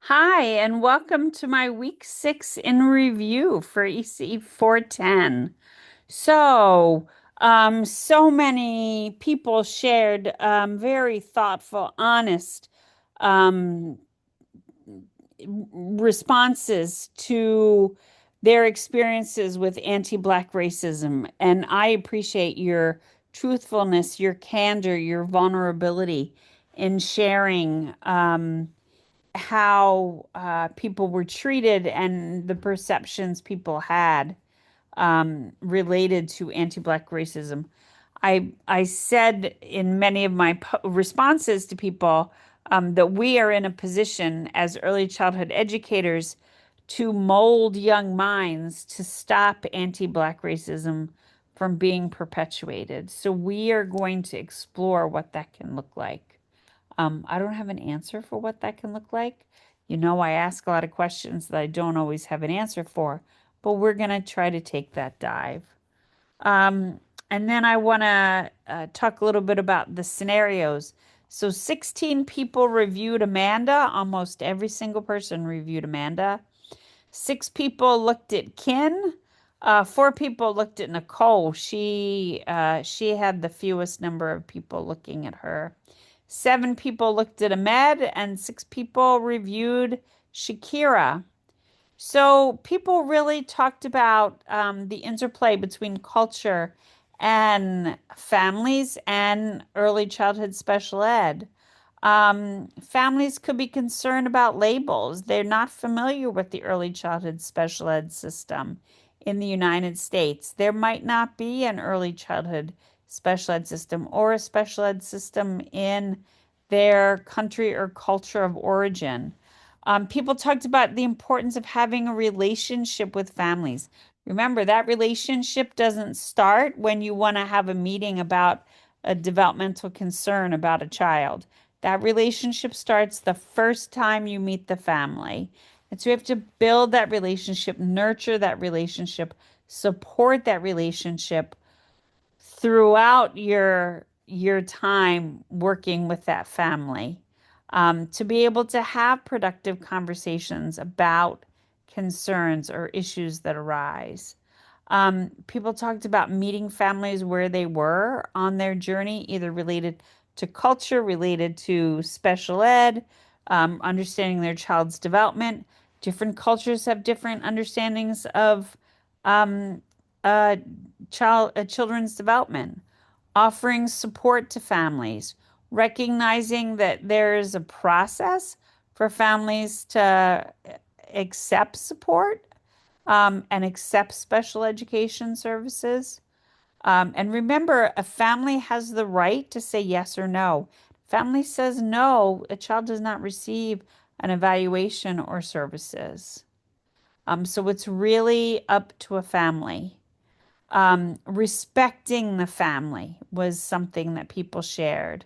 Hi, and welcome to my week 6 in review for ECE 410. So many people shared very thoughtful, honest um, responses to their experiences with anti-Black racism. And I appreciate your truthfulness, your candor, your vulnerability in sharing. How people were treated and the perceptions people had related to anti-Black racism. I said in many of my responses to people that we are in a position as early childhood educators to mold young minds to stop anti-Black racism from being perpetuated. So we are going to explore what that can look like. I don't have an answer for what that can look like. I ask a lot of questions that I don't always have an answer for, but we're going to try to take that dive. Um, and then I want to talk a little bit about the scenarios. So 16 people reviewed Amanda. Almost every single person reviewed Amanda. 6 people looked at Kin. 4 people looked at Nicole. She had the fewest number of people looking at her. 7 people looked at Ahmed, and 6 people reviewed Shakira. So people really talked about the interplay between culture and families and early childhood special ed. Families could be concerned about labels. They're not familiar with the early childhood special ed system in the United States. There might not be an early childhood special ed system or a special ed system in their country or culture of origin. People talked about the importance of having a relationship with families. Remember, that relationship doesn't start when you want to have a meeting about a developmental concern about a child. That relationship starts the first time you meet the family. And so you have to build that relationship, nurture that relationship, support that relationship throughout your time working with that family, to be able to have productive conversations about concerns or issues that arise. People talked about meeting families where they were on their journey, either related to culture, related to special ed, understanding their child's development. Different cultures have different understandings of um, uh, children's development, offering support to families, recognizing that there is a process for families to accept support and accept special education services. And remember, a family has the right to say yes or no. Family says no, a child does not receive an evaluation or services. So it's really up to a family. Respecting the family was something that people shared.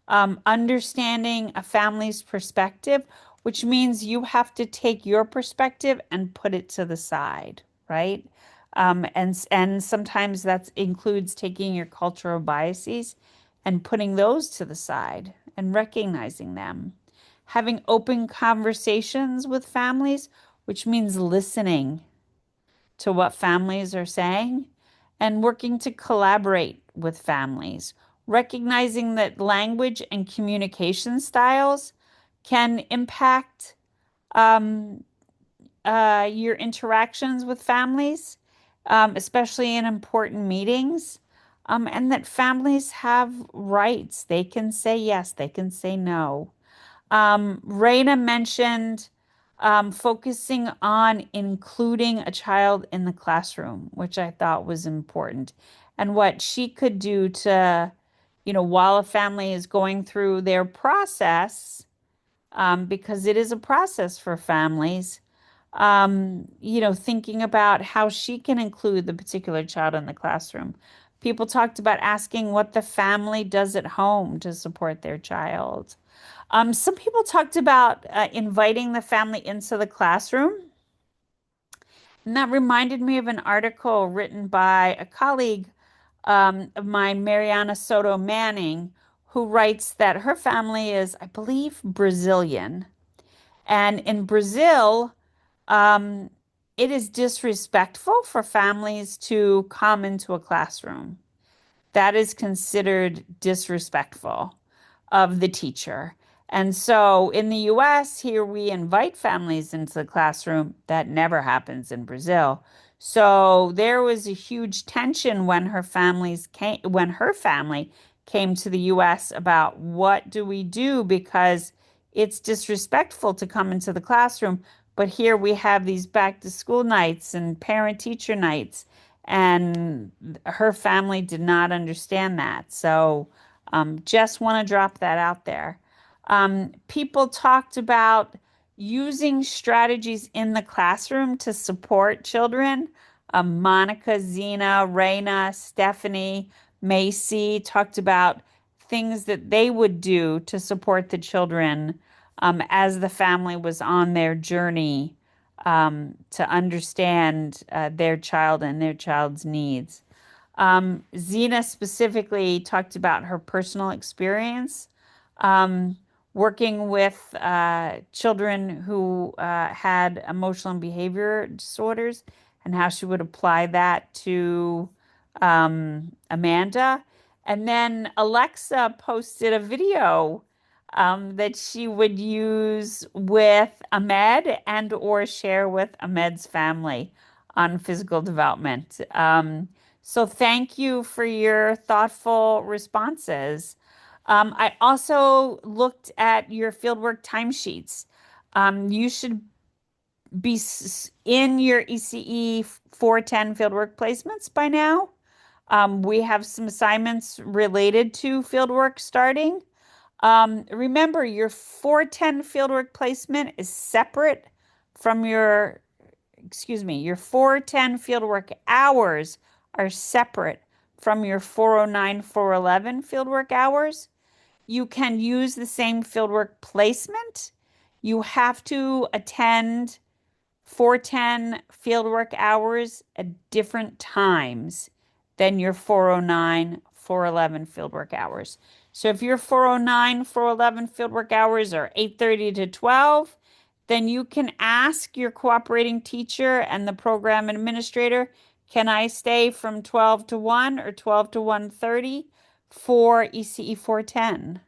Understanding a family's perspective, which means you have to take your perspective and put it to the side, right? And sometimes that includes taking your cultural biases and putting those to the side and recognizing them. Having open conversations with families, which means listening to what families are saying and working to collaborate with families, recognizing that language and communication styles can impact um, your interactions with families, especially in important meetings, and that families have rights. They can say yes, they can say no. Raina mentioned focusing on including a child in the classroom, which I thought was important, and what she could do to, while a family is going through their process, because it is a process for families, thinking about how she can include the particular child in the classroom. People talked about asking what the family does at home to support their child. Some people talked about inviting the family into the classroom. And that reminded me of an article written by a colleague of mine, Mariana Soto Manning, who writes that her family is, I believe, Brazilian. And in Brazil, um, it is disrespectful for families to come into a classroom. That is considered disrespectful of the teacher. And so in the US, here we invite families into the classroom. That never happens in Brazil. So there was a huge tension when her family came to the US about what do we do because it's disrespectful to come into the classroom. But here we have these back to school nights and parent teacher nights, and her family did not understand that. So just want to drop that out there. People talked about using strategies in the classroom to support children. Monica, Zena, Raina, Stephanie, Macy talked about things that they would do to support the children as the family was on their journey to understand their child and their child's needs. Zena specifically talked about her personal experience um, working with children who had emotional and behavior disorders and how she would apply that to Amanda. And then Alexa posted a video that she would use with Ahmed and or share with Ahmed's family on physical development. So thank you for your thoughtful responses. I also looked at your fieldwork timesheets. You should be in your ECE 410 fieldwork placements by now. We have some assignments related to fieldwork starting. Remember, your 410 fieldwork placement is separate from your 410 fieldwork hours are separate from your 409, 411 fieldwork hours. You can use the same fieldwork placement. You have to attend 410 fieldwork hours at different times than your 409, 411 fieldwork hours. So if your 409, 411 fieldwork hours are 8:30 to 12, then you can ask your cooperating teacher and the program administrator, can I stay from 12 to 1 or 12 to 1:30 for ECE 410?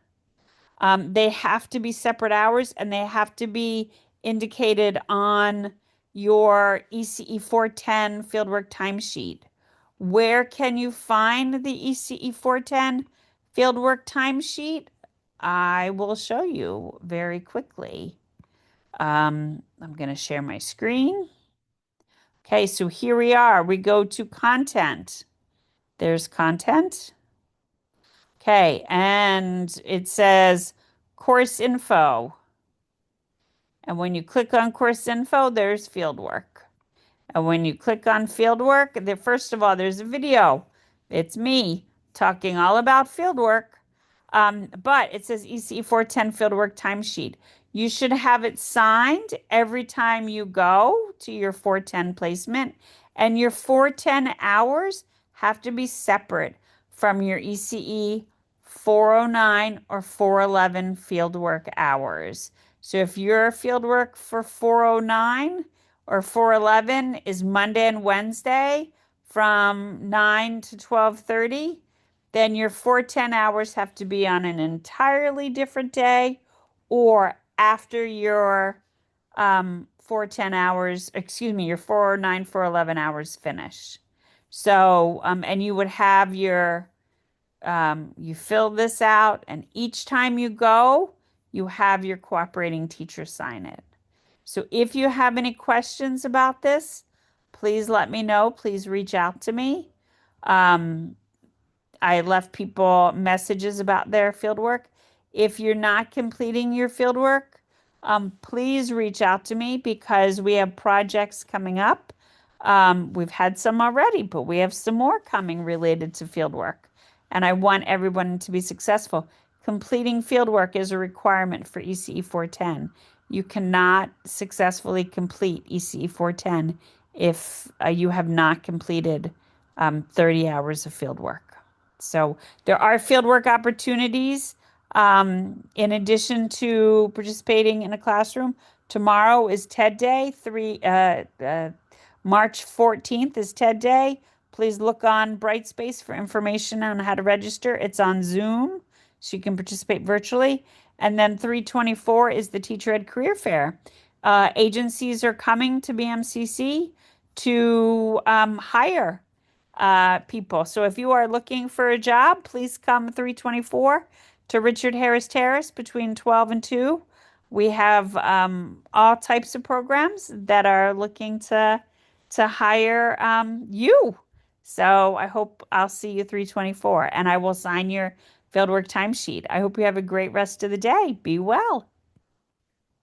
They have to be separate hours and they have to be indicated on your ECE 410 fieldwork timesheet. Where can you find the ECE 410 fieldwork timesheet? I will show you very quickly. I'm going to share my screen. Okay, so here we are. We go to content. There's content. Okay, and it says course info. And when you click on course info, there's fieldwork. And when you click on fieldwork, first of all, there's a video. It's me talking all about fieldwork. But it says ECE 410 fieldwork timesheet. You should have it signed every time you go to your 410 placement. And your 410 hours have to be separate from your ECE 409 or 411 fieldwork hours. So if your fieldwork for 409 or 411 is Monday and Wednesday from 9 to 12:30, then your 410 hours have to be on an entirely different day or after your 410 hours, excuse me, your 409, 411 hours finish. So, and you would have you fill this out, and each time you go, you have your cooperating teacher sign it. So if you have any questions about this, please let me know. Please reach out to me. Um, I left people messages about their fieldwork. If you're not completing your fieldwork, please reach out to me because we have projects coming up. We've had some already, but we have some more coming related to fieldwork. And I want everyone to be successful. Completing fieldwork is a requirement for ECE 410. You cannot successfully complete ECE 410 if you have not completed 30 hours of fieldwork. So there are fieldwork opportunities in addition to participating in a classroom. Tomorrow is TED Day. March 14th is TED Day. Please look on Brightspace for information on how to register. It's on Zoom, so you can participate virtually. And then 324 is the Teacher Ed Career Fair. Agencies are coming to BMCC to hire people. So if you are looking for a job, please come 324 to Richard Harris Terrace between 12 and 2. We have all types of programs that are looking to hire you. So I hope I'll see you 324 and I will sign your fieldwork timesheet. I hope you have a great rest of the day. Be well.